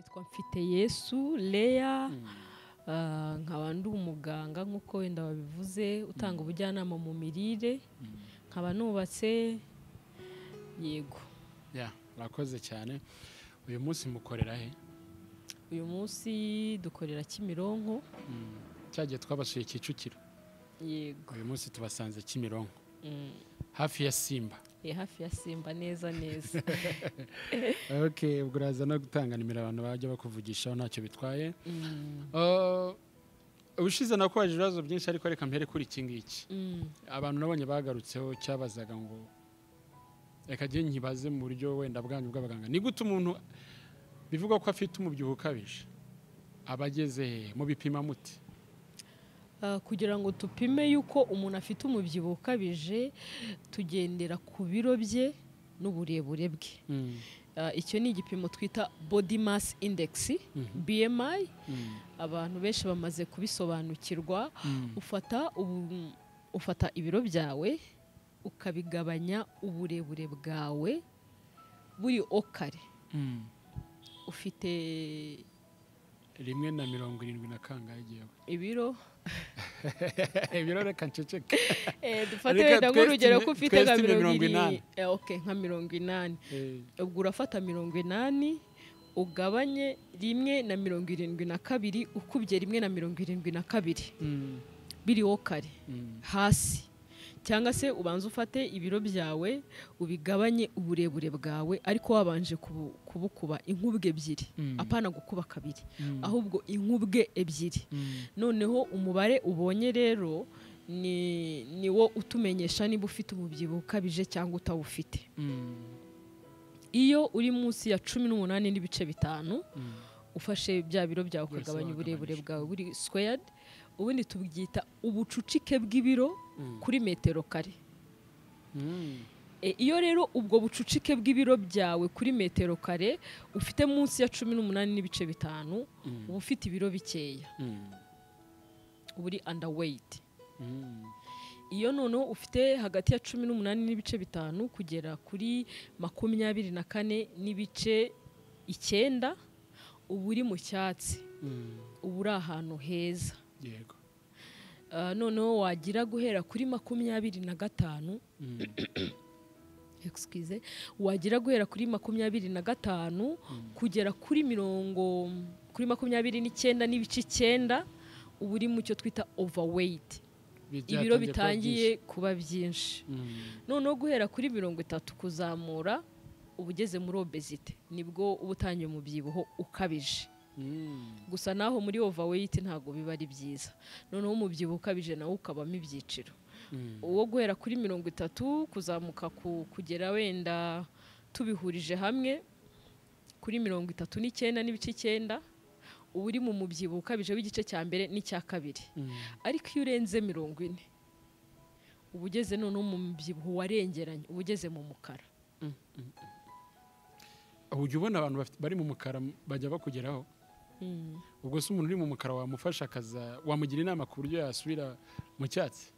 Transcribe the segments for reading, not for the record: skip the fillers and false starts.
nitwa Mfiteyesu Leah nkaba ndi umuganga nk'uko wenda wabivuze utanga ubujyanama mu mirire nkaba nubatse yego urakoze cyane. Uyu munsi mukorera he? Uyu munsi dukorera Kimironko. Cyagiye twabasuye Kicukiro. Yego. Uyu munsi tubasanze Kimironko. Hafi ya Simba. Hafi ya Simba neza. Okay, ubwo uraza no gutanga nimero abantu bajya bakuvugishaho ntacyo bitwaye. Ubushize nakwaje ibibazo byinshi ariko reka mpere kuri iki ngiki. Abantu nabonye bagarutseho cyabazaga ngo reka je nkibaze mu buryo wenda bwanyu bw'abaganga. Ni gute umuntu bivuga ko afite umubyibuho ukabije abageze mu bipima muti? Kugira ngo tupime yuko umuntu afite umubyibuho ukabije tugendera ku biro bye n'uburebure bwe. Icyo ni igipimo twita body mass index BMI. Abantu benshi bamaze kubisobanukirwa. Ufata ibiro byawe ukabigabanya uburebure bwawe buri okare. Ufite 170 na kangahe yewe ibiro ibiro reka nceceke dufate wenda nk'urugero ko ufite nka 180. Okay, nka 180. Ubwo urafata 180 ugabanye 172 ukubye 172 biri okare hasi. Cyangwa se ubanza ufate ibiro byawe ubigabanye uburebure bwawe ariko wabanje kubukuba inkubwe ebyiri. Apana gukuba kabiri ahubwo inkubwe ebyiri. Noneho umubare ubonye rero ni wo utumenyesha niba ufite umubyibuho ukabije cyangwa utawufite. Iyo uri munsi ya 18 n'ibice 5 ufashe bya biro byawe ukagabanya uburebure bwawe buri squared, ubundi tubyita ubucucike bw'ibiro kuri metero kare. Iyo rero ubwo bucucike bw'ibiro byawe kuri metero kare ufite munsi ya 18 n'ibice 5 uba ufite ibiro bikeya, uri underweight. Iyo noneho ufite hagati ya 18 n'ibice 5 kugera kuri 24 n'ibice 9 uba uri mu cyatsi, uba uri ahantu heza. Yego. Noneho wagira guhera kuri 25 excuse, wagira guhera kuri 25 kugera kuri 29 n'ibice 9 uba uri mu cyo twita overweight. Ibiro bitangiye kuba byinshi. Noneho guhera kuri 30 kuzamura uba ugeze muri obesity, nibwo uba utangiye umubyibuho ukabije. Gusa naho muri overweight ntago biba ari byiza. Noneho umubyibuho ukabije nawo ukabamo ibyiciro. Uwo guhera kuri 30 kuzamuka kugera wenda tubihurije hamwe kuri 39 n'ibice 9 uba uri mu mubyibuho ukabije w'igice cya mbere n'icya kabiri. Ariko iyo urenze 40 uba ugeze noneho mu mubyibuho warengeranye, uba ugeze mu mukara. Ujya ubona abantu bari mu mukara bajya bakugeraho. Ubwo se umuntu uri mu mukara wamufasha akaza wamugira inama ku buryo yasubira mu cyatsi?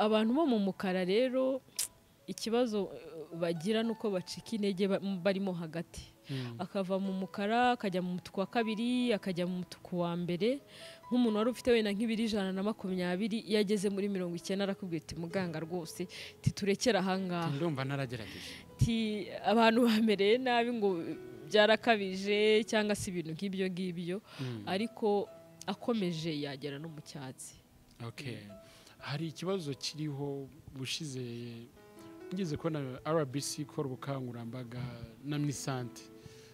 Abantu bo mu mukara rero ikibazo bagira nuko bacika intege barimo hagati. Akava mu mukara akajya mu mutuku wa kabiri akajya mu mutuku wa mbere. Nk'umuntu wari ufite wenda nk'ibiri 120 yageze muri 90 arakubwira ati muganga rwose titurekera ahangaha. Ndumva naragerageje. Abantu bamereye nabi ngo byarakabije cyangwa se ibintu nk'ibyo ngibyo, ariko akomeje yagera no mu cyatsi. Okay. Hari ikibazo kiriho bushize ngeze ko na RBC ikora ubukangurambaga na Minisante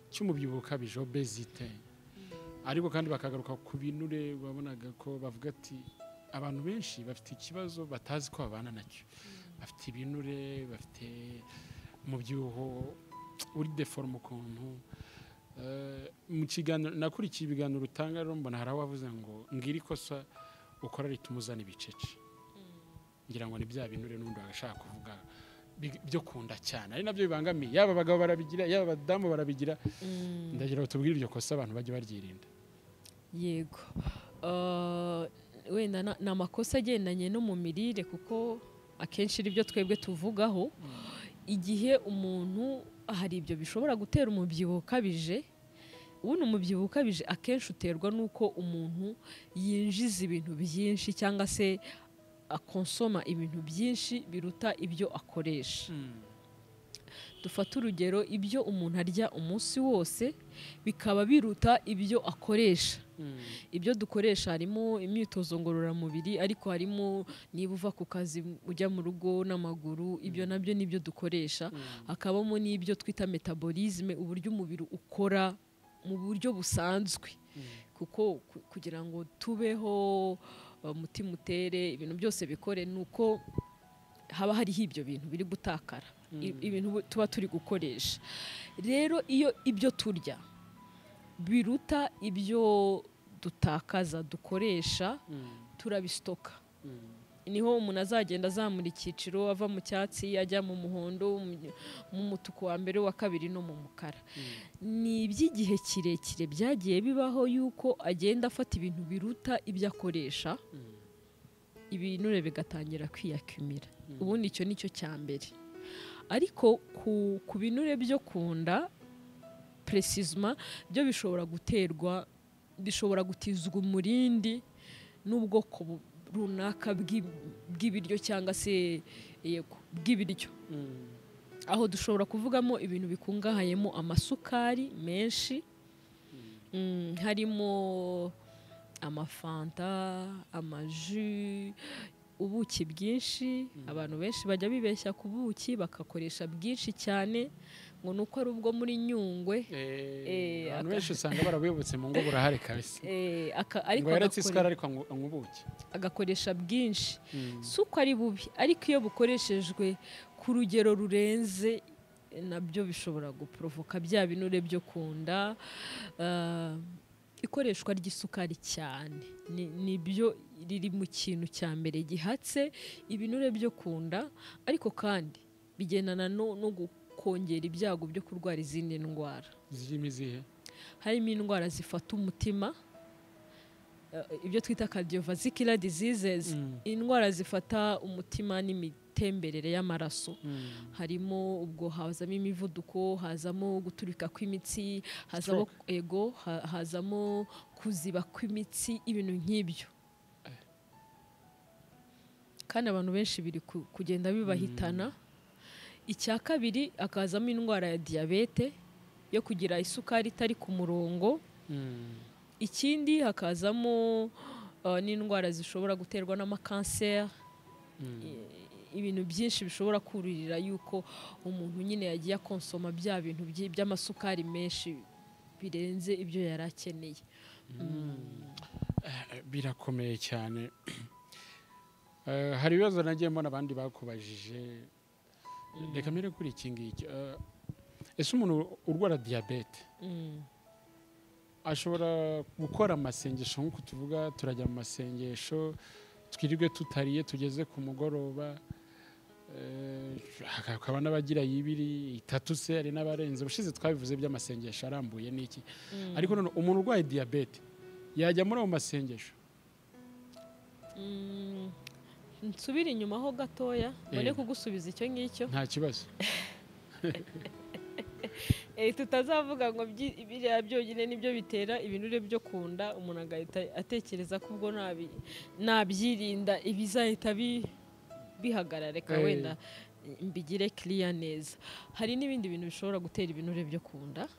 cy'umubyibuho ukabije obesity. Ariko kandi bakagaruka ku binure babonaga ko bavuga ati abantu benshi bafite ikibazo batazi ko babana nacyo. Bafite ibinure, bafite umubyibuho uri deforme ukuntu. Mu kiganiro nakurikiye ibiganiro utanga rero mbona hari abavuze ngo ngira ikosa ukora ritumuzana ibicece. Ngira ngo ni bya binure n'undi bagashaka kuvuga byo kunda cyane ari nabyo bibangamiye, yaba abagabo barabigira yaba abadamu barabigira. Ndagira ngo tubwire iryo kosa abantu bajye baryirinda. Yego. Wenda na makosa agendanye no mu mirire kuko akenshi ibyo twebwe tuvugaho. Igihe umuntu hari ibyo bishobora gutera umubyibuho ukabije ubundi umubyibuho ukabije akenshi uterwa n'uko umuntu yinjiza ibintu byinshi cyangwa se akonsoma ibintu byinshi biruta ibyo akoresha. Dufata urugero, ibyo umuntu arya umunsi wose bikaba biruta ibyo akoresha. Ibyo dukoresha harimo imyitozo ngororamubiri, ariko harimo niba uva ku kazi ujya mu rugo n'amaguru, ibyo nabyo nibyo dukoresha. Hakabamo n'ibyo twita metabolisme, uburyo umubiri ukora mu buryo busanzwe, kuko kugira ngo tubeho umutima utere ibintu byose bikore nuko haba hariho ibyo bintu biri gutakara, ibintu tuba turi gukoresha. Rero iyo ibyo turya biruta ibyo dutakaza dukoresha, turabisitoka. Niho umuntu azagenda azamura icyiciro, ava mu cyatsi ajya mu muhondo, mu mutuku wa mbere, wa kabiri no mu mukara. Ni iby'igihe kirekire byagiye bibaho yuko agenda afata ibintu biruta ibyo akoresha, ibinure bigatangira kwiyakumira. Ubundi icyo nicyo cya mbere. Ariko ku binure byo kunda precisement, byo bishobora gutizwa umurindi n'ubwoko runaka bw'ibiryo cyangwa se bw'ibiryo. Aho dushobora kuvugamo ibintu bikungahayemo amasukari menshi, harimo amafanta, amaji, ubuki bwinshi. Abantu benshi bajya bibeshya ku buki bakakoresha bwinshi cyane ngo nuko ari ubwo muri Nyungwe. Abantu benshi usanga barabibutse mu ngo burahari kabisa, ariko yaretse isukari ariko ubuki agakoresha bwinshi. Si uko ari bubi, ariko iyo bukoreshejwe ku rugero rurenze nabyo bishobora guprovoka bya binure byo kunda. Ikoreshwa ry'isukari cyane nibyo riri mu kintu cya mbere gihatse ibinure byo kunda, ariko kandi bigendana no kongera ibyago byo kurwara izindi ndwara. Zirimo izihe? Harimo indwara zifata umutima, ibyo twita cardiovascular diseases, indwara zifata umutima n'imitemberere y'amaraso. Harimo ubwo hazamo imivuduko, hazamo guturika kw'imitsi, hazamo kuziba kw'imitsi, ibintu nk'ibyo. Kandi abantu benshi biri kugenda bibahitana. Icya kabiri akazamo indwara ya diyabete, yo kugira isukari itari ku murongo. Ikindi hakazamo n'indwara zishobora guterwa n'amakanseri. Ibintu byinshi bishobora kuririra yuko umuntu nyine yagiye akonsoma bya bintu by'amasukari menshi birenze ibyo yari akeneye. Birakomeye cyane. Hari ibibazo nagiye mbona abandi bakubajije, reka mbere kuri iki ngiki. Ese umuntu urwara diyabete ashobora gukora amasengesho nk'uko tuvuga, turajya mu masengesho twirirwe tutariye tugeze ku mugoroba, hakaba n'abagira 2, 3 se, hari n'abarenze. Ubushize twabivuze by'amasengesho arambuye n'iki. Ariko none umuntu urwaye diyabete yajya muri ayo masengesho? Nsubira inyuma ho gatoya mbone kugusubiza icyo ngicyo. Nta kibazo. Tutazavuga ngo biriya byonyine nibyo bitera ibinure byo kunda, umuntu agahita atekereza ko ubwo nabyirinda ibizahita bihagarara. Reka wenda mbigire clear neza. Hari n'ibindi bintu bishobora gutera ibinure byo kunda,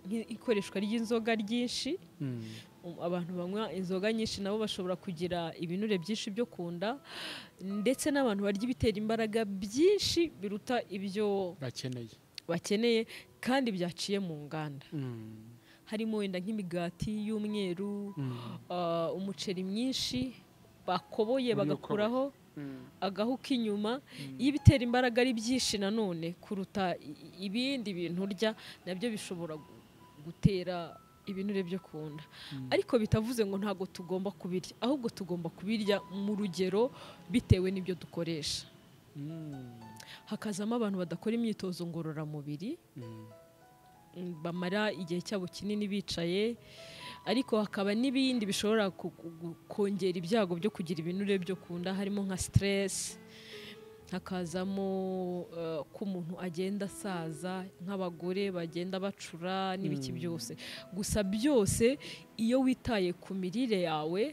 nk'ikoreshwa ry'inzoga ryinshi. Abantu banywa inzoga nyinshi nabo bashobora kugira ibinure byinshi byo kunda, ndetse n'abantu barya ibitera imbaraga byinshi biruta ibyo bakeneye kandi byaciye mu nganda. Harimo wenda nk'imigati y'umweru, umuceri mwinshi bakoboye bagakuraho agahu k'inyuma. Iyo ibitera imbaraga ari byinshi nanone kuruta ibindi bintu urya, nabyo bishobora gutera ibinure byo kunda. Ariko bitavuze ngo ntago tugomba kubirya, ahubwo tugomba kubirya mu rugero bitewe n'ibyo dukoresha. Hakazamo abantu badakora imyitozo ngororamubiri, bamara igihe cyabo kinini bicaye, ariko hakaba n'ibindi bishobora kongera ibyago byo kugira ibinure byo kunda, harimo nka stress, hakazamo ko umuntu agenda asaza nk'abagore bagenda bacura n'ibiki byose. Gusa byose iyo witaye ku mirire yawe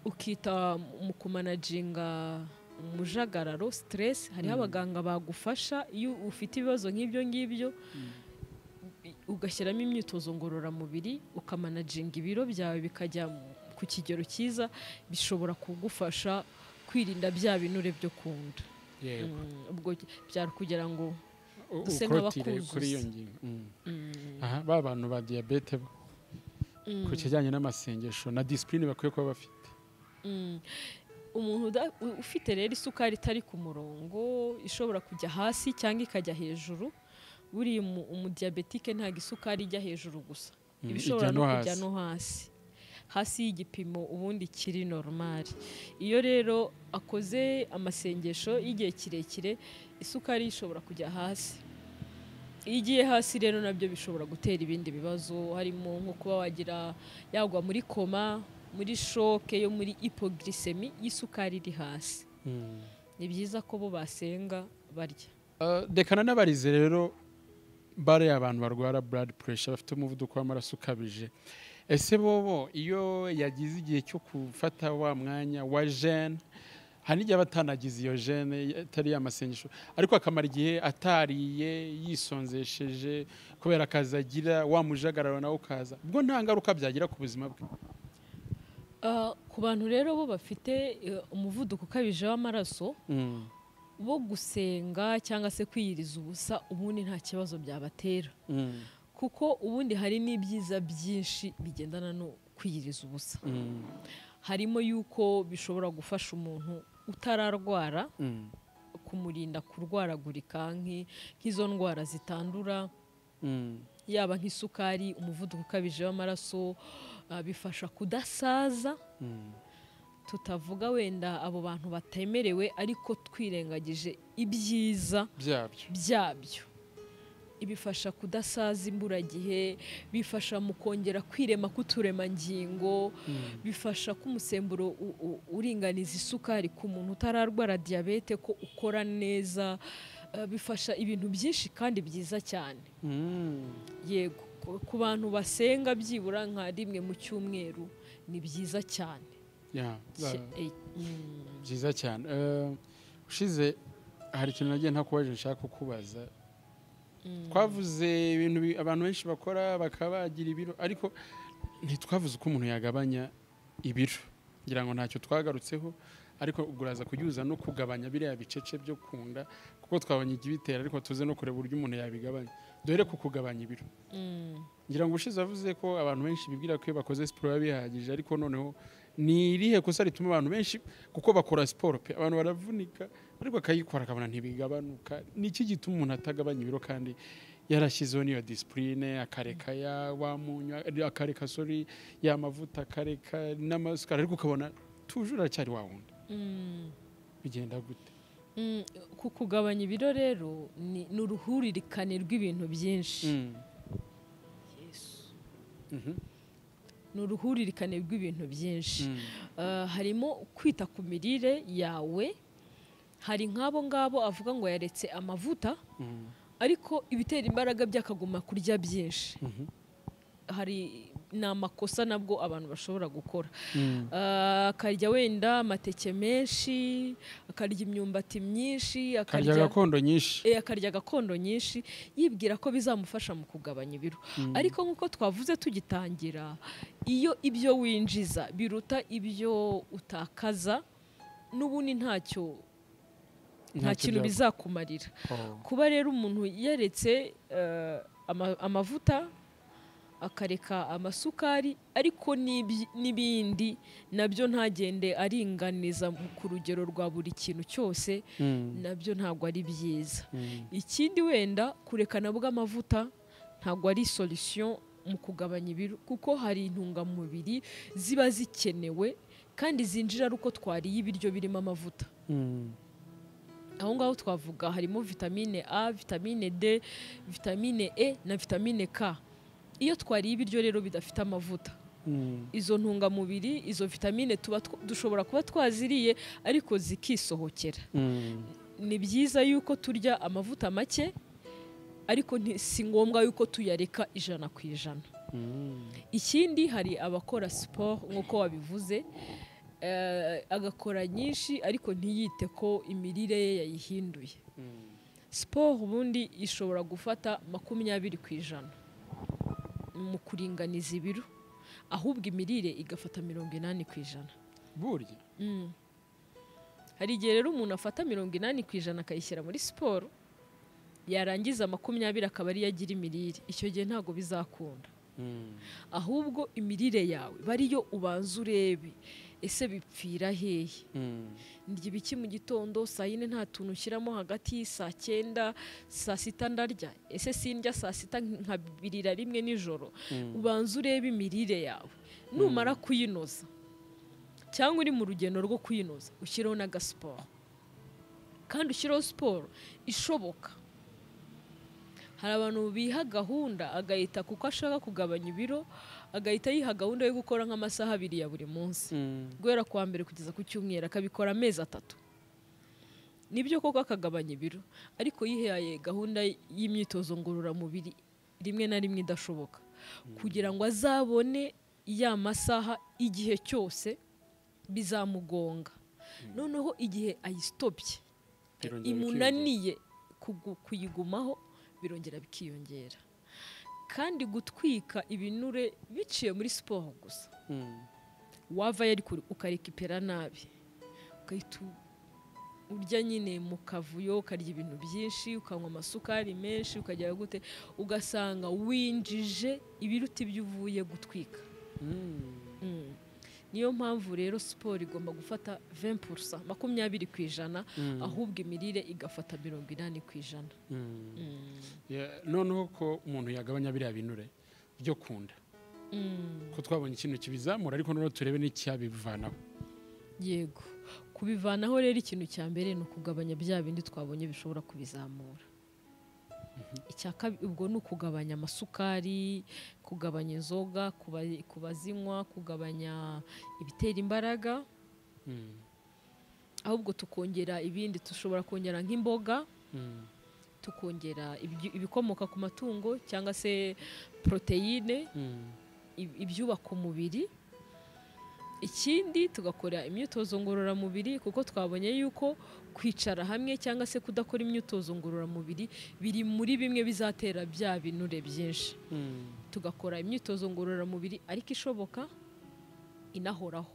ukita mu kumanaginga umujagararo stress, hariho abaganga bagufasha iyo ufite ibibazo nk'ibyo ngibyo, ugashyiramo imyitozo ngororamubiri ukamanaginga ibiro byawe bikajya ku kigero cyiza, bishobora kugufasha kwirinda bya binure byo kunda. Ubwo byari kugira ngo duse nk'abakuzuza kuri iyo ngingo. Ba bantu ba diyabete ku kijyanye n'amasengesho na disipurine bakwiye kuba bafite. Umuntu ufite rero isukari itari ku murongo ishobora kujya hasi cyangwa ikajya hejuru, buriya umudiyabetike ntabwo isukari ijya hejuru gusa, ibishobora no kujya no hasi y'igipimo ubundi kiri normal. Iyo rero akoze amasengesho y'igihe kirekire isukari ishobora kujya hasi. Iyo igiye hasi rero nabyo bishobora gutera ibindi bibazo, harimo nko kuba yagwa muri koma, muri shoke yo muri hypoglycemie y'isukari iri hasi. Ni byiza ko bo basenga barya. Dekana n'abarize rero bare abantu barwara blood pressure bafite umuvuduko w'amaraso ukabije, ese bobo iyo yagize igihe cyo gufata wa mwanya wa jeûne, hari n'igihe batanagize iyo jeûne atari amasengesho, ariko akamara igihe atariye yisonzesheje kubera akazi agira, wa mujagararo nawe ukaza, ubwo nta ngaruka byagira ku buzima bwe? Ku bantu rero bo bafite umuvuduko ukabije w'amaraso, bo gusenga cyangwa se kwiyiriza ubusa ubundi nta kibazo byabatera, kuko ubundi hari n'ibyiza byinshi bigendana no kwiyiriza ubusa. Harimo yuko bishobora gufasha umuntu utararwara, kumurinda kurwaragurika nk'izo ndwara zitandura, yaba nk'isukari, umuvuduko ukabije w'amaraso, bifasha kudasaza. Tutavuga wenda abo bantu batemerewe, ariko twirengagije ibyiza byabyo. Ibifasha kudasaza imburagihe, bifasha mu kongera kwirema k'uturemangingo, bifasha ko umusemburo uringaniza isukari ku muntu utararwara diyabete ko ukora neza, bifasha ibintu byinshi kandi byiza cyane. Yego, ku bantu basenga byibura nka rimwe mu cyumweru ni byiza cyane. Byiza cyane. Ushize hari ikintu nagiye ntakubaje nshaka kukubaza. Twavuze ibintu abantu benshi bakora bakaba bagira ibiro, ariko ntitwavuze uko umuntu yagabanya ibiro. Ngira ngo ntacyo twagarutseho, ariko uguraza kubyuza no kugabanya biriya bicece byo kunda, kuko twabonye igibitera, ariko tuze no kureba uburyo umuntu yabigabanya. Dore ko kugabanya ibiro, ngira ngo ushize avuze ko abantu benshi bibwira ko iyo bakoze siporo bihagije, ariko noneho ni irihe kosa rituma abantu benshi, kuko bakora siporo pe abantu baravunika, ariko akayikora akabona ntibigabanuka? Ni iki gituma umuntu atagabanya ibiro kandi yarashyizeho niyo disipurine, akareka ya wamunyu, akareka ya mavuta, akareka n'amasukari, ariko ukabona tujura cyari wa wundi? Bigenda gute? Kugabanya ibiro rero ni uruhuririkane rw'ibintu byinshi. Ni uruhuririkane rw'ibintu byinshi. Harimo kwita ku mirire yawe. Hari nk'abo ngabo avuga ngo yaretse amavuta, ariko ibitera imbaraga byakaguma kurya byinshi. Hari ni amakosa nabwo abantu bashobora gukora. Akarya wenda amateke menshi, akarya imyumbati myinshi, akarya gakondo nyinshi, yibwira ko bizamufasha mu kugabanya ibiro. Ariko nk'uko twavuze tugitangira, iyo ibyo winjiza biruta ibyo utakaza, n'ubundi nta kintu bizakumarira. Kuba rero umuntu yaretse amavuta, akareka amasukari, ariko n'ibindi nabyo ntagende aringaniza ku rugero rwa buri kintu cyose, nabyo ntabwo ari byiza. Ikindi wenda kureka nabwo amavuta ntabwo ari solution mu kugabanya ibiro, kuko hari intungamubiri ziba zikenewe kandi zinjira ari uko twariye ibiryo birimo amavuta. Aho ngaho twavuga harimo vitamine A, vitamine D, vitamine E na vitamine K. Iyo twariye ibiryo rero bidafite amavuta, izo ntungamubiri, izo vitamine dushobora kuba twaziriye ariko zikisohokera. ni byiza yuko turya amavuta make ariko si ngombwa yuko tuyareka 100%. Ikindi hari abakora siporo nk'uko wabivuze agakora nyinshi ariko ntiyite ko imirire ye yayihinduye. Siporo ubundi ishobora gufata 20% mu kuringaniza ibiro, ahubwo imirire igafata 80%. burya hari igihe rero umuntu afata 80% akayishyira muri siporo, yarangiza 20 akaba ari yagira imirire, icyo gihe ntago bizakunda. Ahubwo imirire yawe bariyo ubanza urebe ese bipfira hehe. Ndya ibiki mu gitondo, saa 4 nta tuntu ushyiramo hagati, saa 9, saa 6 ndarya, ese sindya saa 6 nkabirira rimwe nijoro. Ubanza urebe imirire yawe, numara kuyinoza cyangwa uri mu rugendo rwo kuyinoza ushyiraho n'agasiporo, kandi ushyiraho siporo ishoboka. Hari abantu biha gahunda agahita kuko ashaka kugabanya ibiro agahita yiha gahunda yo gukora nk'amasaha 2 ya buri munsi, guhera kuwa mbere kugeza ku cyumweru akabikora amezi 3. Nibyo koko akagabanya ibiro, ariko yihaye gahunda y'imyitozo ngororamubiri rimwe na rimwe idashoboka, kugira ngo azabone ya masaha igihe cyose bizamugonga. Noneho igihe ayistopye imunaniye kuyigumaho birongera bikiyongera. Kandi gutwika ibinure biciye muri siporo gusa, wava yari ukarekipera nabi, ukahita urya nyine mu kavuyo, ukarya ibintu byinshi, ukanywa amasukari menshi, ukajya gute, ugasanga winjije ibiruta ibyo uvuye gutwika. Niyo mpamvu rero siporo igomba gufata 20%, 20%, ahubwo imirire igafata 80%. Noneho ko umuntu yagabanya biriya binure byo kunda, ko twabonye ikintu kibizamura, ariko noneho turebe n'icyabivanaho. Yego, kubivanaho rero ikintu cya mbere ni ukugabanya bya bindi twabonye bishobora kubizamura. Ubwo ni ukugabanya amasukari, kugabanya inzoga, kubazinywa, kugabanya ibitera imbaraga, ahubwo tukongera ibindi. Dushobora kongera nk'imboga, tukongera ibikomoka ku matungo cyangwa se proteine, ibyubaka umubiri. Ikindi tugakora imyitozo ngororamubiri, kuko twabonye yuko kwicara hamwe cyangwa se kudakora imyitozo ngororamubiri biri muri bimwe bizatera bya binure byinshi. Tugakora imyitozo ngororamubiri ariko ishoboka inahoraho,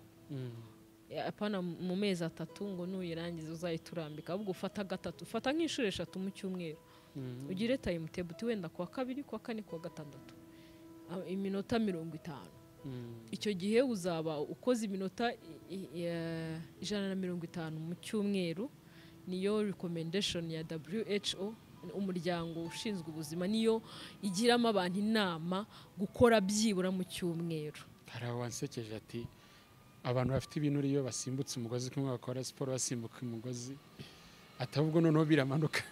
apana mu mezi 3 ngo nuyirangiza uzayiturambika, ahubwo ufata 3, ufata nk'inshuro 3 mu cyumweru, ugire time table wenda kuwa 2, kuwa 4, kuwa 6, iminota 50. Icyo gihe uzaba ukoze iminota 150 mu cyumweru. Niyo recommendation ya WHO, umuryango ushinzwe ubuzima, niyo igiramo abantu inama gukora byibura mu cyumweru. Hari awansekeje ati abantu bafite ibinure iyo basimbutse umugozi kumwe bakora siporo basimbuka umugozi, atabwo noneho biramanuka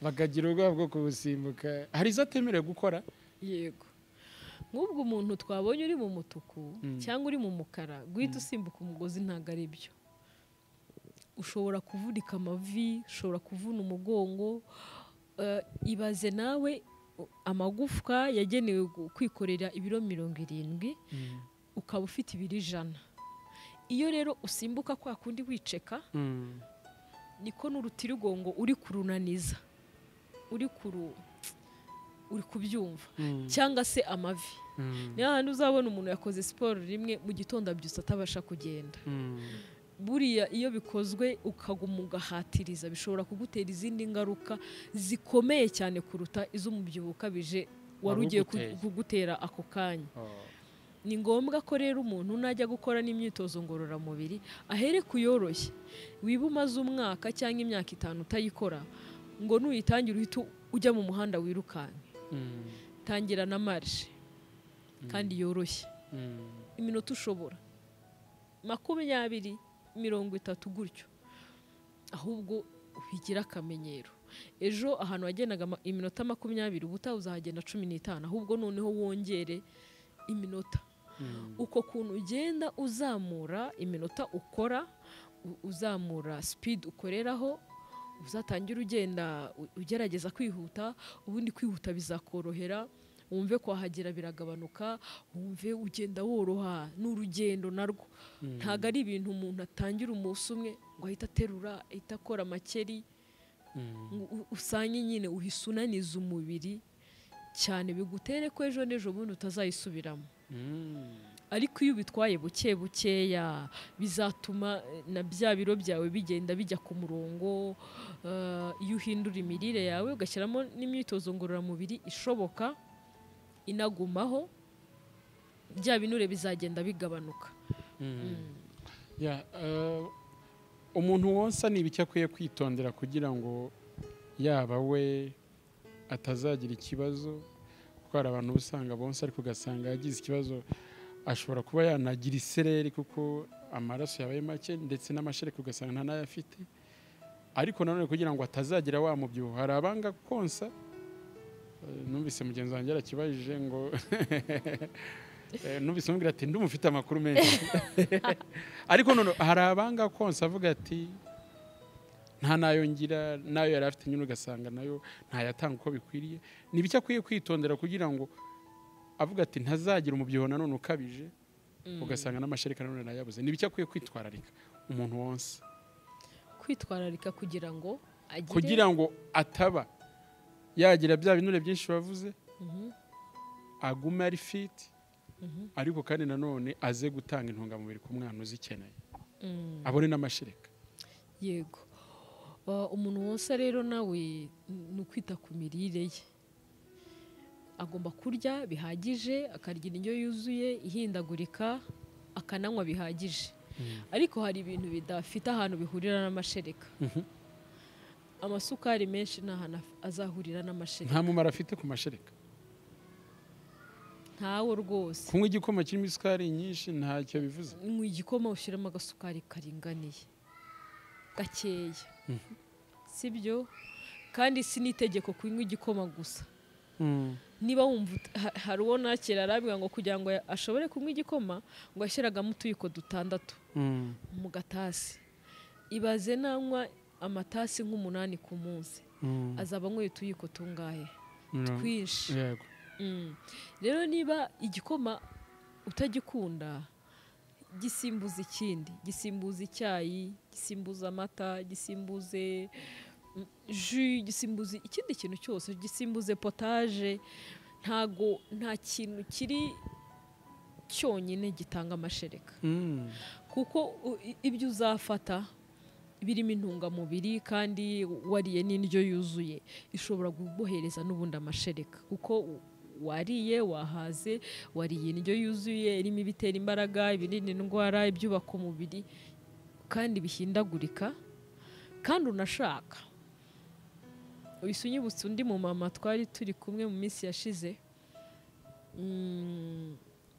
bakagira ubwoba bwo kubusimbuka. Hari izo atemerewe gukora. Yego, nk'ubwo umuntu twabonye uri mu mutuku cyangwa uri mu mukara guhita usimbuka umugozi ntago ari byo. Ushobora kuvunika amavi, ushobora kuvuna umugongo. Ibaze nawe amagufwa yagenewe kwikorera ibiro 70, ukaba ufite ibiro 100. Iyo rero usimbuka kwa kundi wiceka, niko n'urutirigongo uri kurunaniza, uri kubyumva, cyangwa se amavi. Niyo handi uzabona umuntu yakoze siporo rimwe mu gitondo abyusa atabasha kugenda. Buriya iyo bikozwe ukaguma ugahatiriza bishobora kugutera izindi ngaruka zikomeye cyane kuruta iz'umubyibuho ukabije wari ugiye kugutera ako kanya. Ni ngombwa ko rero umuntu najya gukora n'imyitozo ngororamubiri ahere kuyoroshye. Wiba umaze umwaka cyangwa imyaka 5 utayikora ngo nuyitangira uhita ujya mu muhanda wirukanka. Tangira na marche kandi yoroshye, iminota ushobora 20, 30 gutyo, ahubwo ubigira akamenyero. Ejo ahantu wagendaga iminota 20 ubutaha uzahagenda 15, ahubwo noneho wongere iminota. Uko kuntu ugenda uzamura iminota ukora, uzamura speed ukoreraho, uzatangira ugenda ugerageza kwihuta, ubundi kwihuta bizakorohera, wumve kwahagera biragabanuka, wumve ugenda woroha n'urugendo narwo. Ntago ari ibintu umuntu atangira umunsi umwe ngo ahita aterura, ahita akora makeri, usanye nyine uhise unaniza umubiri cyane, bigutere ko ejo n'ejo bundi utazayisubiramo. Ariko iyo ubitwaye buke bukeya bizatuma na bya biro byawe bigenda bijya ku murongo. Iyo uhindura imirire yawe ugashyiramo n'imyitozo ngororamubiri ishoboka inagumaho, bya binure bizagenda bigabanuka. Umuntu wonsa ni ibiki akwiye kwitondera kugira ngo yaba we atazagira ikibazo? Kuko hari abantu usanga bonsa ariko ugasanga yagize ikibazo, ashobora kuba yanagira isereri kuko amaraso yabaye make, ndetse n'amashereka ugasanga nta nayo afite. Ariko nanone kugira ngo atazagira wa mubyibuho, hari abanga konsa. Numvise mugenzi wanjye yarakibajije ngo numvise mubwira ati ndumufite amakuru menshi. Ariko none hari abanga konsa avuga ati nta nayo ngira, nayo yari afite nyine ugasanga nayo ntayatanga uko bikwiriye. Ni biki akwiye kwitondera kugira ngo avuga ati ntazagira umubyibuho nanone ukabije, ugasanga n'amashereka nanone nayabuze? Ni biki akwiye kwitwararika umuntu wonsa? Kwitwararika kugira ngo ataba yagira bya binure byinshi bavuze, agume ari fit, ariko kandi nanone aze gutanga intungamubiri ku mwana uzikeneye, abone n'amashereka. Yego, umuntu wonsa rero nawe ni ukwita ku mirire ye. Agomba kurya bihagije, akarya indyo yuzuye ihindagurika, akananywa bihagije. Ariko hari ibintu bidafite ahantu bihurira n'amashereka. Amasukari menshi nta hantu azahurira n'amashereka. Nta mumaro afite ku mashereka? Ntawo rwose. Kunywa igikoma kirimo isukari nyinshi ntacyo bivuze? Mu igikoma ushyiramo agasukari karinganiye gakeya, sibyo? Kandi si n'itegeko kunywa igikoma gusa. Niba wumva hari uwo nakera arabwira ngo kugira ngo ashobore kunywa igikoma ngo ashyiragamo utuyiko 6 mu gatasi. Ibaze nanywa amatasi nk'umunani ku munsi, azaba anyweye utuyiko tungahe? Twinshi. Rero niba igikoma utagikunda, gisimbuza ikindi, gisimbuza icyayi, gisimbuza amata, gisimbuze jus, gisimbuze ikindi kintu cyose, gisimbuze potage. Nta kintu kiri cyonyine gitanga amashereka, kuko ibyo uzafata birimo intungamubiri kandi wariye n'indyo yuzuye ishobora kuguhereza n'ubundi amashereka, kuko wariye wahaze, wariye indyo yuzuye irimo ibitera imbaraga, ibirinda indwara, ibyubaka umubiri kandi bihindagurika kandi unashaka. Ubisunyibutse undi mu mama twari turi kumwe mu minsi yashize,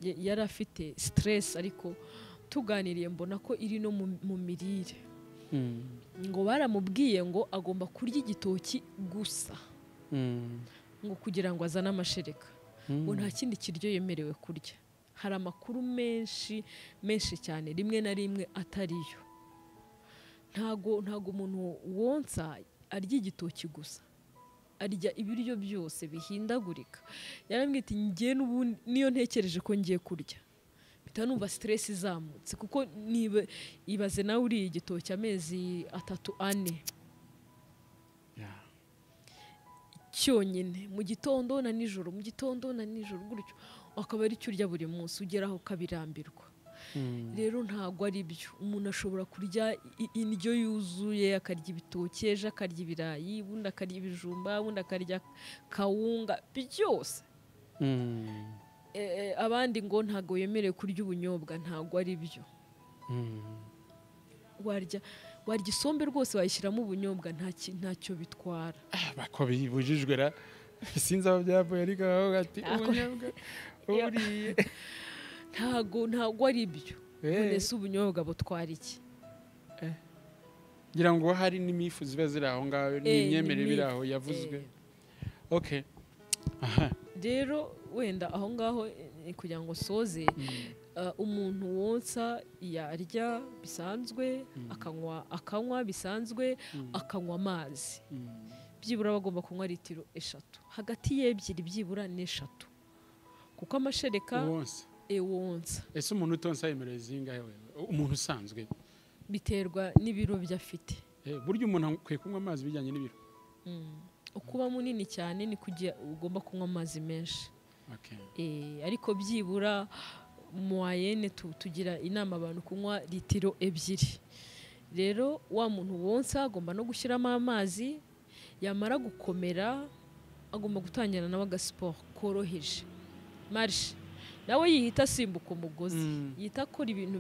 yari afite stress, ariko tuganiriye mbona ko iri no mu mirire. Ngo baramubwiye ngo agomba kurya igitoki gusa, ngo kugira ngo azane amashereka, ngo nta kindi kiryo yemerewe kurya. Hari amakuru menshi cyane rimwe na rimwe atariyo. Ntago umuntu wonsa arya igitoki gusa, arya ibiryo byose bihindagurika. Yarambwiye ati ngiye n'ubundi niyo ntekereje ko ngiye kurya mpita numva stress izamutse, kuko ibaze nawe uriye igitoki amezi 3-4 cyonyine, mu gitondo na nijoro, mu gitondo na nijoro, gutyo akaba ari cyo urya buri munsi, ugeraho ukabirambirwa. Rero ntago ari byo. Umuntu ashobora kurya indyo yuzuye, akarya ibitoki, ejo akarya ibirayi, ubundi akarya ibijumba, ubundi akarya kawunga, byose. Abandi ngo ntago yemerewe kurya ubunyobwa, ntago ari byo. Warya isombe rwose wayishyiramo ubunyobwa, ntacyo bitwara. Bako bibujijwe ra, sinzi aho byavuye, ariko aho ati ubunyobwa uriye. Ntago ari byo. Nese ubunyobwa butwara iki? Ngira ngo hari n'imifu ziba ziri aho ngaho, n'imyemerere biri aho yavuzwe. Rero wenda aho ngaho kugira ngo soze, umuntu wonsa yarya bisanzwe akanywa bisanzwe akanywa amazi byibura bagomba kunywa litiro 3 hagati y'ebyiri byibura n'eshatu kuko amashereka wonsa ese umuntu utonsa yemerewe zingahe umuntu usanzwe biterwa n'ibiro byafite buryo umuntu akwiye kunywa amazi bijyanye n'ibiro ukuba munini cyane ni kugira ugomba kunywa amazi menshi ariko byibura moyenne tugira inama abantu kunywa litiro 2 rero wa muntu wonsa agomba no gushyiramo amazi yamara gukomera agomba gutangira nawe agasiporo koroheje marche nawe yihita asimbuka umugozi yita akora ibintu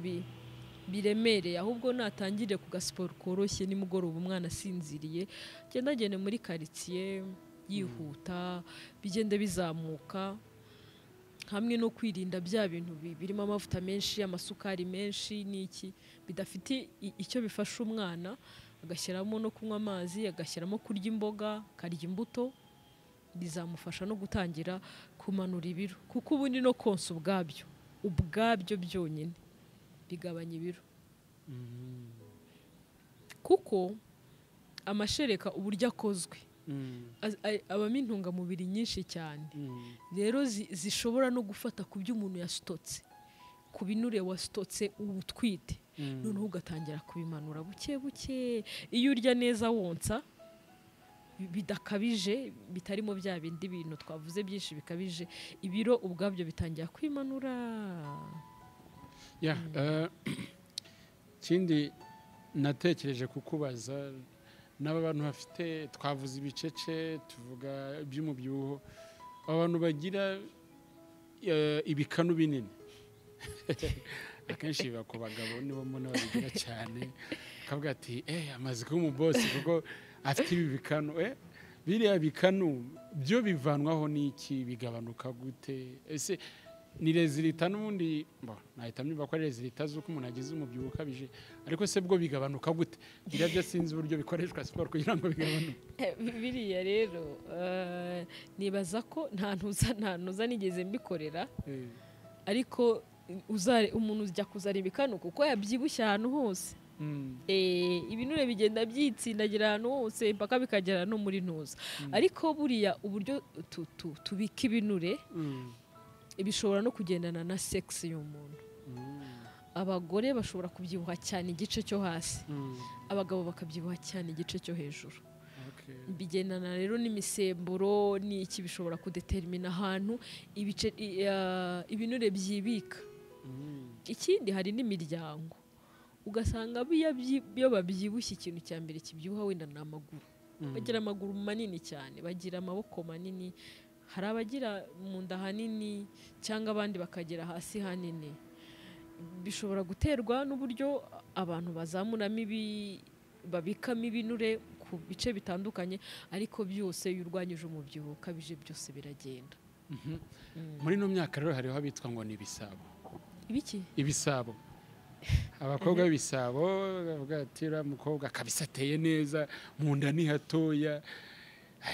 biremereye ahubwo natangire ku gasiporo koroshye nimugoroba umwana asinziriye agende muri quartier yihuta bigende bizamuka hamwe no kwirinda bya bintu birimo amavuta menshi amasukari menshi n'iki bidafite icyo bifasha umwana agashyiramo no kunywa amazi agashyiramo kurya imboga karya imbuto bizamufasha no gutangira kumanura ibiro kuko ubundi no konsa ubwabyo byonyine bigabanya ibiro kuko amashereka uburyo akozwe abamo intungamubiri nyinshi cyane rero zishobora no gufata ku byo umuntu yasitotse ku binure wasitotse ubutwite noneho ugatangira kubimanura buke buke iyo urya neza wonsa bidakabije bitarimo bya bindi bintu twavuze byinshi bikabije ibiro ubwabyo bitangira kwimanura kindi natekereje kukubaza n'aba bantu bafite twavuze ibicece tuvuga iby'umubyibuho abantu bagira ibikanu binini akenshi biba ku bagabo nibo mbona babigira cyane akavuga ati amaze kuba umubosi kuko afite ibi bikanu biriya bikanu byo bivanwaho n'iki bigabanuka gute ese ni rezilita n'ubundi nahita mbyumva ko ari rezilita z'uko umuntu agize umubyibuho ukabije ariko se bwo bigabanuka gute biriya byo sinzi uburyo bikoreshwa siporo kugira ngo bigabanuke biriya rero nibaza ko nta ntuza nigeze mbikorera ariko umuntu ujya kuzana ibikanu kuko yabyibushye ahantu hose ibinure bigenda byitsindagira ahantu hose mpaka bikagera no muri ntuza ariko buriya uburyo tubika ibinure bishobora no kugendana na sex y'umuntu abagore bashobora kubyibuha cyane igice cyo hasi abagabo bakabyibuha cyane igice cyo hejuru bigendana rero n'imisemburo n'iki bishobora kudetermina ahantu ibinure byibika ikindi hari n'imiryango ugasanga iyo babyibushye ikintu cya mbere kibyibuha wenda ni amaguru bagira amaguru manini cyane bagira amaboko manini hari abagira mu nda hanini cyangwa abandi bakagera hasi hanini bishobora guterwa n'uburyo abantu bazamuramo babikamo ibinure ku bice bitandukanye ariko byose iyo urwanyije umubyibuho ukabije byose biragenda muri ino myaka rero hariho abitwa ngo ni ibisabo ibiki ibisabo abakobwa b'ibisabo bavuga ati uriya mukobwa kabisa ateye neza mu nda ni hatoya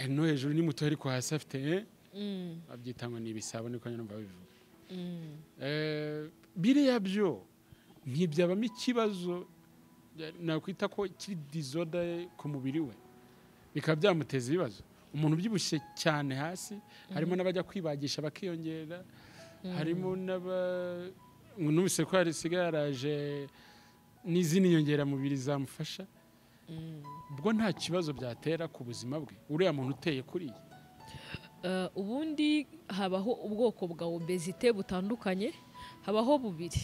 no hejuru ni muto ariko hasi afite babyita ngo ni ibisabo niko nyine babivuga biriya byo ntibyabamo ikibazo nakwita ko kiri disorder ku mubiri we bikaba byamuteza ibibazo umuntu ubyibushye cyane hasi harimo n'abajya kwibagisha bakiyongera harimo n'ubise ko hasigaye haraje n'izindi nyongeramubiri zamufasha ubwo nta kibazo byatera ku buzima bwe uriya muntu uteye kuriya ubundi habaho ubwoko bwa obesite butandukanye habaho bubiri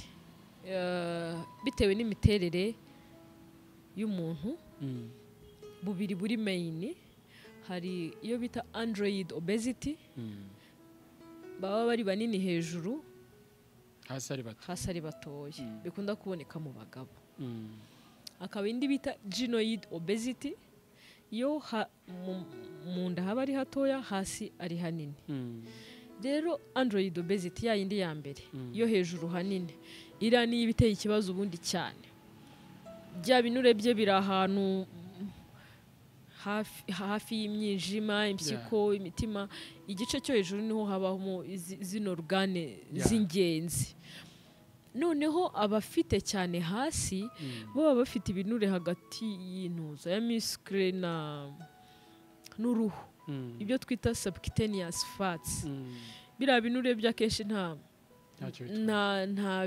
bitewe n'imiterere y'umuntu bubiri buri main hari iyo bita android obesity baba bari banini hejuru hasi ari batoya bikunda kuboneka mu bagabo hakaba indi bita gynoid obesity yo mu nda haba ari hatoya hasi ari hanini rero android obesity ya yindi ya mbere yo hejuru hanini iriya niyo iba iteye ikibazo ubundi cyane bya binure bye biri ahantu hafi y'imyijima impyiko imitima igice cyo hejuru niho habamo zino organe z'ingenzi noneho abafite cyane hasi bo baba bafite ibinure hagati y'intuza ya muscle n'uruhu, ibyo twita subcutaneous fats. Biriya binure by'akenshi nta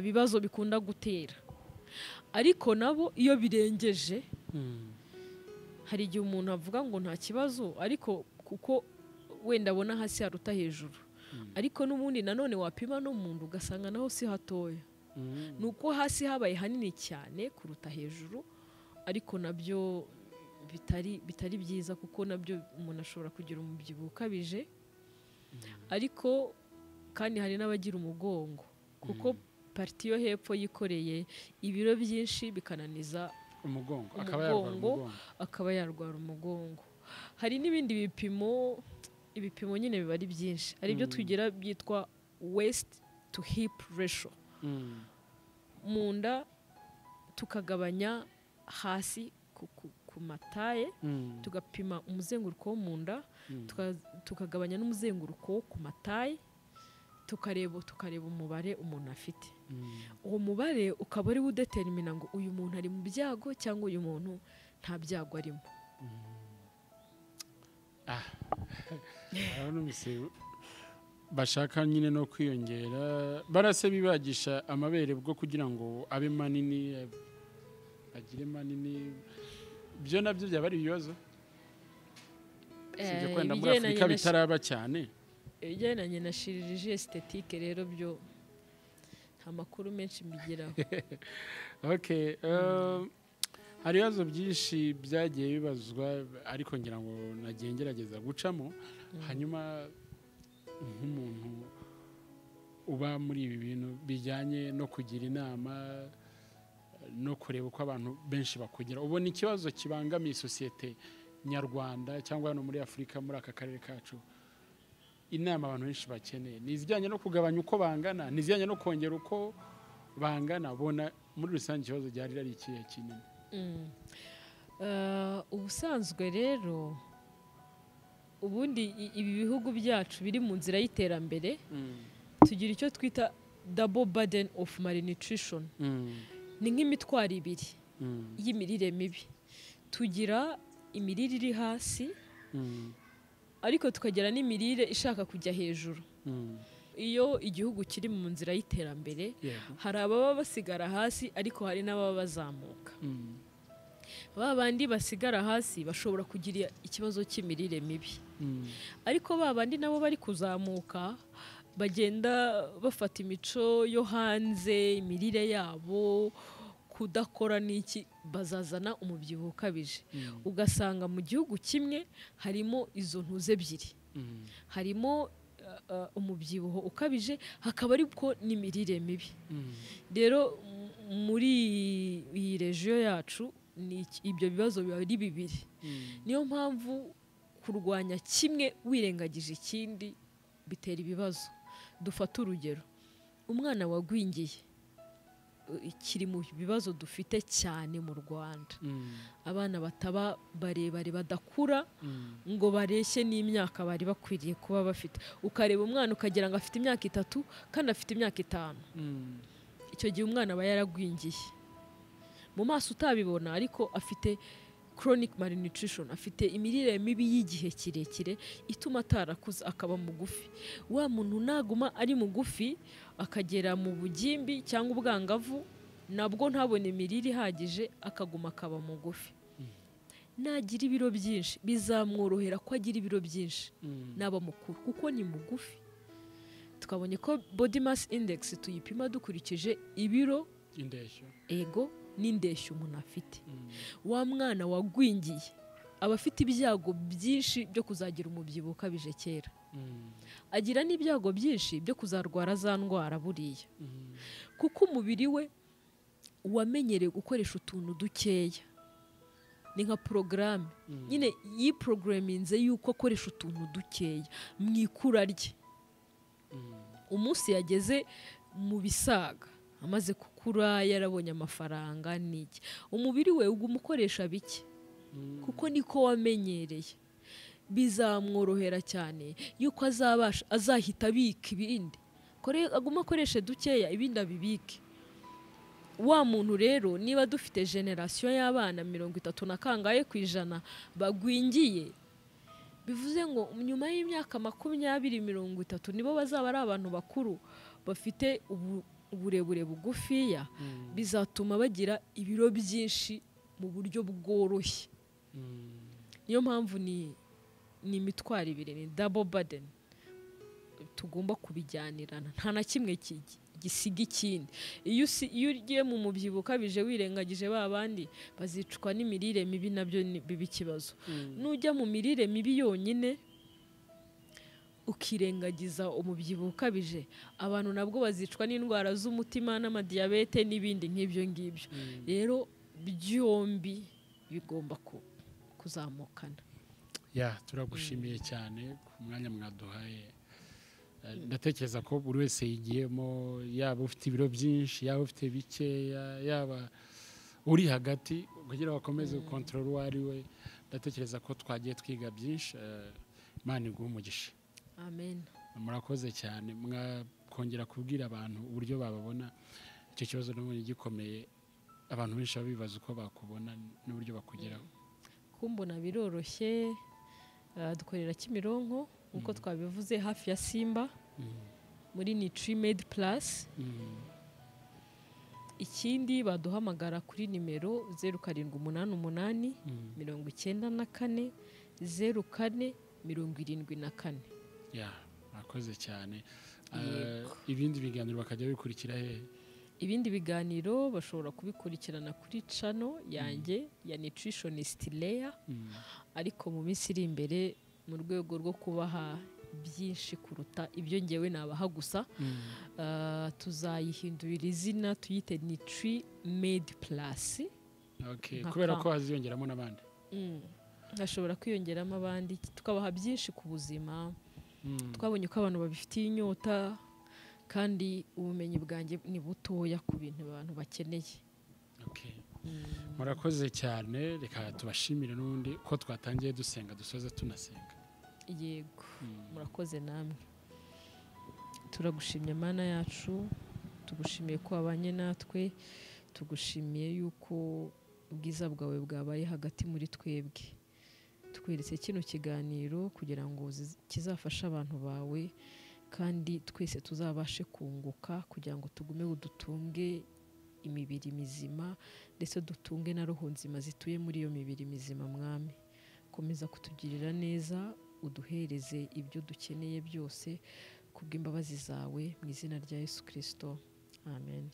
bibazo bikunda gutera, ariko nabo iyo birengeje hari igihe umuntu avuga ngo nta kibazo, ariko kuko wenda abona hasi haruta hejuru, ariko n'ubundi nanone wapima no mu nda ugasanga naho si hatoya. Ni uko hasi habaye hanini cyane kuruta hejuru, ariko nabyo bitari byiza, kuko nabyo umuntu ashobora kugira umubyibuho ukabije. Ariko kandi hari n'abagira umugongo, kuko pariti yo hepfo yikoreye ibiro byinshi bikananiza umugongo, akaba yarwara umugongo. Hari n'ibindi ibipimo nyine biba ari byinshi. Hari ibyo tugira byitwa waist to hip ratio. Mu nda tukagabanya hasi ku mataye, tugapima umuzenguruko wo mu nda, tukagabanya n'umuzenguruko wo ku mataye, tukareba umubare umuntu afite. Uwo mubare ukaba ari udetermina ngo uyu muntu ari mu byago cyangwa uyu muntu nta byago arimo. Bashaka nyine no kwiyongera, barase bibagisha amabere bwo kugira ngo abe manini, agire manini. Byo nabyo byaba ari ibibazo, sibyo kwenda muri Afurika bitaraba cyane. Ibijyanye na chirurgie esthétique rero byo nta makuru menshi mbigiraho. Okay, hari ibibazo byinshi byagiye bibazwa, ariko ngira ngo nagiye ngerageza gucamo. Hanyuma nk'umuntu uba muri ibi bintu bijyanye no kugira inama no kureba uko abantu benshi bakugira, ubona ikibazo kibangamiye sosiyete nyarwanda cyangwa hano muri Afurika, muri aka karere kacu, inama abantu benshi bakeneye ni izijyanye no kugabanya uko bangana, ni izijyanye no kongera uko bangana. Bona muri rusange ikibazo ryari ari ikihe kinini? Ubusanzwe rero ubundi ibi bihugu byacu biri mu nzira y'iterambere, tugira icyo twita double burden of malnutrition. Ni nk'imitwaro ibiri y'imirire mibi. Tugira imirire iri hasi, ariko tukagira n'imirire ishaka kujya hejuru. Iyo igihugu kiri mu nzira y'iterambere, hari ababa basigara hasi, ariko hari n'ababa bazamuka. Babandi basigara hasi bashobora kugira ikibazo cy'imirire mibi, ariko babandi nabo bari kuzamuka bagenda bafata imico yo hanze, imirire yabo, kudakora n'iki, bazazana umubyibuho ukabije. Ugasanga mu gihugu kimwe harimo izo ntuze ebyiri, harimo umubyibuho ukabije, hakaba ariko n'imirire mibi. Rero muri iyi regiyo yacu ibyo bibazo biba ari bibiri. Niyo mpamvu kurwanya kimwe wirengagije ikindi bitera ibibazo. Dufata urugero, umwana wagwingiye kiri mu bibazo dufite cyane mu Rwanda. Abana bataba barebare, badakura ngo bareshye n'imyaka bari bakwiriye kuba bafite. Ukareba umwana ukagira ngo afite imyaka 3 kandi afite imyaka 5. Icyo gihe umwana aba yaragwingiye mu maso utabibona, ariko afite chronic malnutrition, afite imirire mibi y'igihe kirekire ituma atarakuza akaba mugufi. Wa muntu naguma ari mugufi akagera mu bugimbi cyangwa ubwangavu, nabwo ntabone imirire ihagije, akaguma akaba mugufi. Nagira ibiro byinshi bizamworohera ko agira ibiro byinshi naba mukuru, kuko ni mugufi. Tukabonye ko body mass index tuyipima dukurikije ibiro, indeshyo, ego n'indeshyo umuntu afite. Wa mwana wagwingiye aba afite ibyago byinshi byo kuzagira umubyibuho ukabije kera. Agira n'ibyago byinshi byo kuzarwara za ndwara buriya, kuko umubiri we wamenyereye gukoresha utuntu dukeya. Ni nka porogaramu nyine yiprogaraminze yuko akoresha utuntu dukeya mu ikura rye. Umunsi yageze mu bisaga, amaze gukura, yarabonye amafaranga n'iki, umubiri we uguma ukoresha bike, kuko niko wamenyereye. Bizamworohera cyane yuko azahita abika ibindi, aguma akoresha dukeya, ibindi abibike. wa muntu rero niba dufite generasiyo y'abana 30 na kangahe ku ijana bagwingiye, bivuze ngo nyuma y'imyaka 20-30 nibo bazaba ari abantu bakuru bafite uburebure bugufiya, bizatuma bagira ibiro byinshi mu buryo bworoshye. Niyo mpamvu ni imitwaro ibiri, ni double burden tugomba kubijyanirana, nta na kimwe gisiga ikindi. Iyo ugiye mu mubyibuho ukabije wirengagije ba bandi bazicwa n'imirire mibi, nabyo biba ikibazo. Nujya mu mirire mibi yonyine ukirengagiza umubyibuho ukabije, abantu nabwo bazicwa n'indwara z'umutima n'amadiyabete n'ibindi nk'ibyo ngibyo. Rero byombi bigomba kuzamukana. Turagushimiye cyane ku mwanya mwaduhaye. Ndatekereza ko buri wese yigiyemo, yaba ufite ibiro byinshi, yaba ufite bikeya, yaba uri hagati, kugira bakomeze gukontorora uwo ari we. Ndatekereza ko twagiye twiga byinshi. Imana iguhe umugisha. Amen. Murakoze cyane. Mwakongera kubwira abantu uburyo bababona. Icyo kibazo n'ubundi gikomeye, abantu benshi babibaza uko bakubona n'uburyo bakugeraho. Kumbona biroroshye, dukorera Kimironko uko twabivuze hafi ya Simba, muri Nitri Med Plus. Ikindi baduhamagara kuri nimero 0788 94 04 74. Murakoze cyane. Ibindi biganiro bakajya bikurikira he? Ibindi biganiro bashobora kubikurikirana kuri channel yanjye ya Nutritionist Leah, ariko mu minsi iri imbere mu rwego rwo kubaha byinshi kuruta ibyo ngewe nabaha gusa, tuzayihindurira izina tuyite Nitri Med Plus. Kubera ko haziyongeramo n'abandi. Hashobora kwiyongeramo abandi, tukabaha byinshi ku buzima. Twabonye ko abantu babifitiye inyota, kandi ubumenyi bwanjye ni butoya ku bintu abantu bakeneye. Murakoze cyane. Reka tubashimire n'ubundi ko twatangiye dusenga dusoze tunasenga. Yego, murakoze namwe. Turagushimye Mana yacu, tugushimiye ko wabanye natwe, tugushimiye yuko ubwiza bwawe bwabaye hagati muri twebwe. Tweretse kino kiganiro kugira ngo kizafashe abantu bawe, kandi twese tuzabashe kunguka kugira ngo tugume udutunge imibiri mizima, ndetse dutunge na roho nzima zituye muri iyo mibiri mizima. Mwami, komeza kutugirira neza, uduhereze ibyo dukeneye byose kubw'imbabazi zawe, mu izina rya Yesu Kristo. Amen.